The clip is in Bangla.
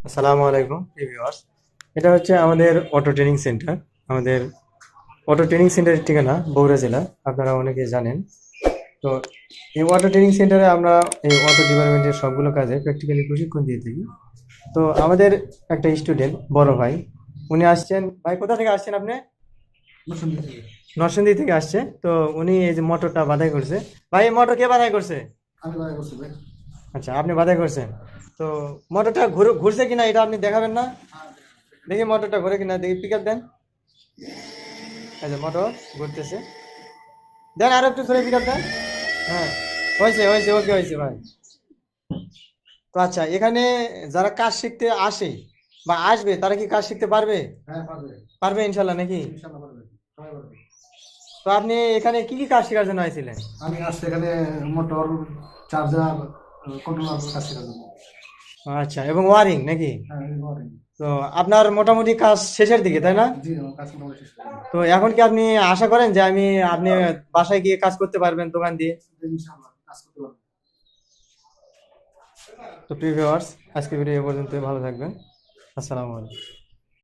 আসসালামু আলাইকুম ভিউয়ার্স। এটা হচ্ছে আমাদের অটো ট্রেনিং সেন্টার। আমাদের অটো ট্রেনিং সেন্টারের ঠিকানা বগুড়া জেলা, আপনারা অনেকে জানেন। তো এই অটো ট্রেনিং সেন্টারে আমরা এই অটো ডিপার্টমেন্টের সবগুলো কাজে প্র্যাকটিক্যালি প্রশিক্ষণ দিয়ে থাকি। তো আমাদের একটা স্টুডেন্ট, বড় ভাই, উনি আসছেন। ভাই, কোথা থেকে আসছেন আপনি? নরসিংদী থেকে আসছে। তো উনি এই যে মোটরটা বাধাই করছে। ভাই, এই মোটর কে বাধাই করছে? আচ্ছা, আপনি বাধাই করছেন। তো মোটরটা ঘুরছে কিনা এটা আপনি দেখাবেন না? দেখি মোটরটা ঘুরে কিনা, দেখি, পিক আপ দেন। এই যে মোটর ঘুরতেছে, দেন আরো একটু জোরে পিক আপ দেন। হ্যাঁ, হয়েছে হয়েছে, ওকে হয়েছে ভাই। তো আচ্ছা, এখানে যারা কাজ শিখতে আসে বা আসবে, তারা কি কাজ শিখতে পারবে? পারবে ইনশাল্লাহ নাকি? তো আপনি এখানে কি কি কাজ শেখার জন্য আইছিলেন? আমি আসছি এখানে মোটর, চার্জার, কন্ট্রোলার কাজ শেখার জন্য। আচ্ছা, এবং ওয়ারিং নাকি? হ্যাঁ, এই boring। তো আপনার মোটামুটি কাজ শেষের দিকে, তাই না? জি, আমার কাজ মোটামুটি শেষ হয়ে গেছে। তো এখন কি আপনি আশা করেন যে আপনি বাসায় গিয়ে কাজ করতে পারবেন দোকান দিয়ে? ইনশাআল্লাহ কাজ করতে পারবো। তো প্রিয় ভিউয়ার্স, আজকে ভিডিও এ পর্যন্ত, ভালো থাকবেন। আসসালামু আলাইকুম।